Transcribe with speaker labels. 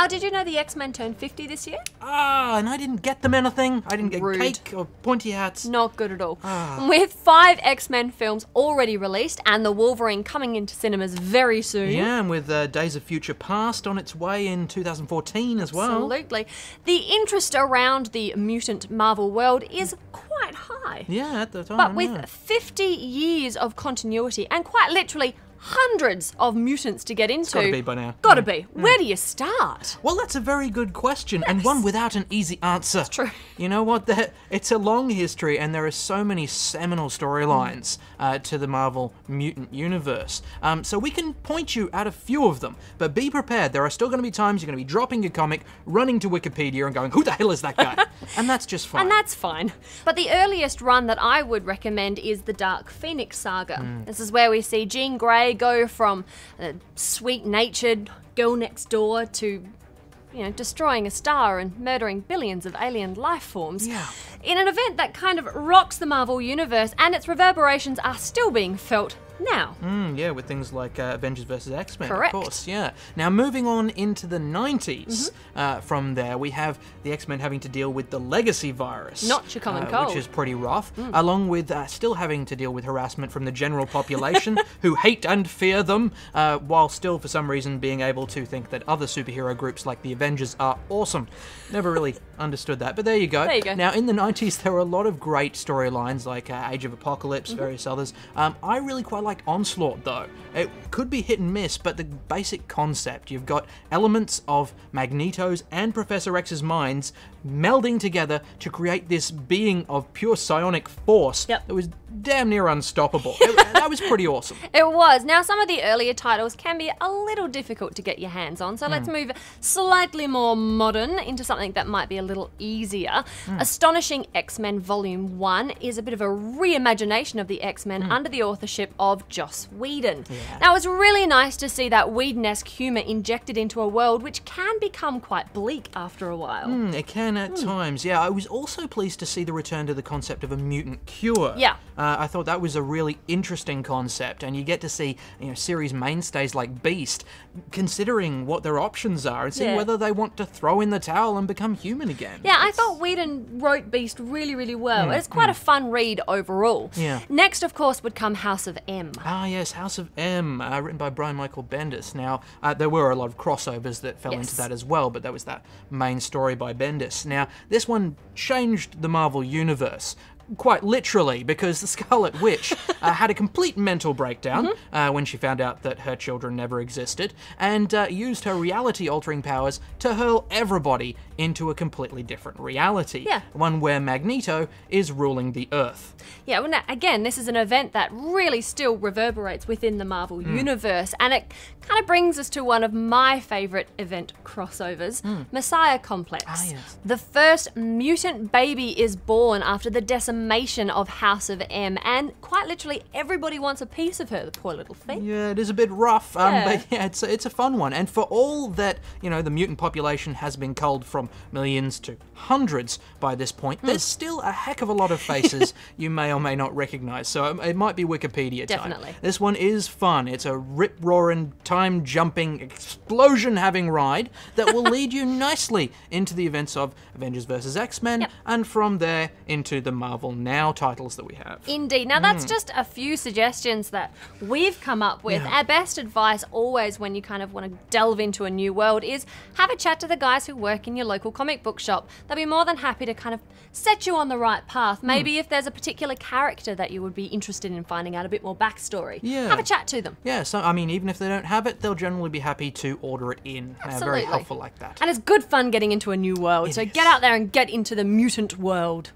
Speaker 1: did you know the X-Men turned 50 this year?
Speaker 2: Ah, and I didn't get them anything. I didn't get
Speaker 1: Rude.
Speaker 2: cake or pointy hats.
Speaker 1: Not good at all.
Speaker 2: Ah.
Speaker 1: With 5 X-Men films already released and the Wolverine coming into cinemas very soon.
Speaker 2: Yeah, and with Days of Future Past on its way in 2014 as well.
Speaker 1: Absolutely. The interest around the mutant Marvel world is quite high.
Speaker 2: Yeah, at the time.
Speaker 1: But with
Speaker 2: yeah.
Speaker 1: 50 years of continuity and quite literally hundreds of mutants to get into.
Speaker 2: Gotta be by now.
Speaker 1: Gotta be. Where do you start?
Speaker 2: Well, that's a very good question, and one without an easy answer. It's
Speaker 1: true.
Speaker 2: You know what? It's a long history, and there are so many seminal storylines to the Marvel mutant universe. So we can point you at a few of them, but be prepared. There are still going to be times you're going to be dropping your comic, running to Wikipedia, and going, "Who the hell is that guy?" And that's just fine.
Speaker 1: And that's fine. But the earliest run that I would recommend is the Dark Phoenix saga. This is where we see Jean Grey go from a sweet-natured girl next door to, you know, destroying a star and murdering billions of alien life forms.
Speaker 2: Yeah.
Speaker 1: In an event that kind of rocks the Marvel universe, and its reverberations are still being felt now.
Speaker 2: Yeah, with things like Avengers vs. X-Men,
Speaker 1: Correct.
Speaker 2: of course, yeah. Now, moving on into the 90s, from there, we have the X-Men having to deal with the legacy virus.
Speaker 1: Not your common cold.
Speaker 2: Which is pretty rough, along with still having to deal with harassment from the general population, who hate and fear them, while still, for some reason, being able to think that other superhero groups like the Avengers are awesome. Never really understood that, but there you go.
Speaker 1: There you go.
Speaker 2: Now, in the 90s, there were a lot of great storylines, like Age of Apocalypse, various others. I really quite like Onslaught, though. It could be hit and miss, but the basic concept, you've got elements of Magneto's and Professor X's minds melding together to create this being of pure psionic force that was damn near unstoppable. That was pretty awesome.
Speaker 1: It was. Now, some of the earlier titles can be a little difficult to get your hands on, so let's move slightly more modern into something that might be a little easier. Astonishing X-Men Volume 1 is a bit of a reimagination of the X-Men under the authorship of Joss Whedon. Now, it's really nice to see that Whedon-esque humour injected into a world which can become quite bleak after a while.
Speaker 2: It can at times, yeah. I was also pleased to see the return to the concept of a mutant cure.
Speaker 1: Yeah.
Speaker 2: I thought that was a really interesting concept, and you get to see, you know, series mainstays like Beast considering what their options are and seeing whether they want to throw in the towel and become human again.
Speaker 1: Yeah, I thought Whedon wrote Beast really, really well. It's quite a fun read overall.
Speaker 2: Yeah.
Speaker 1: Next, of course, would come House of M.
Speaker 2: Ah, yes, House of M, written by Brian Michael Bendis. Now, there were a lot of crossovers that fell into that as well, but that was that main story by Bendis. Now, this one changed the Marvel Universe. Quite literally, because the Scarlet Witch had a complete mental breakdown when she found out that her children never existed, and used her reality-altering powers to hurl everybody into a completely different reality.
Speaker 1: Yeah.
Speaker 2: One where Magneto is ruling the Earth.
Speaker 1: Yeah, well, now, again, this is an event that really still reverberates within the Marvel Universe, and it kind of brings us to one of my favourite event crossovers, Messiah Complex.
Speaker 2: Ah, yes.
Speaker 1: The first mutant baby is born after the decimation of House of M, and quite literally everybody wants a piece of her, the poor little thing.
Speaker 2: Yeah, it is a bit rough, but yeah, it's a fun one. And for all that, you know, the mutant population has been culled from millions to hundreds by this point, there's still a heck of a lot of faces you may or may not recognize. So it might be Wikipedia time.
Speaker 1: Definitely.
Speaker 2: This one is fun. It's a rip-roaring, time-jumping, explosion-having ride that will lead you nicely into the events of Avengers vs. X-Men, and from there into the Marvel Now titles that we have.
Speaker 1: Indeed. Now, that's just a few suggestions that we've come up with. Our best advice always when you kind of want to delve into a new world is have a chat to the guys who work in your local comic book shop. They'll be more than happy to kind of set you on the right path. Maybe if there's a particular character that you would be interested in finding out a bit more backstory, have a chat to them.
Speaker 2: Yeah, so I mean, even if they don't have it, they'll generally be happy to order it in.
Speaker 1: Absolutely.
Speaker 2: Very helpful like that.
Speaker 1: And it's good fun getting into a new world, so get out there and get into the mutant world.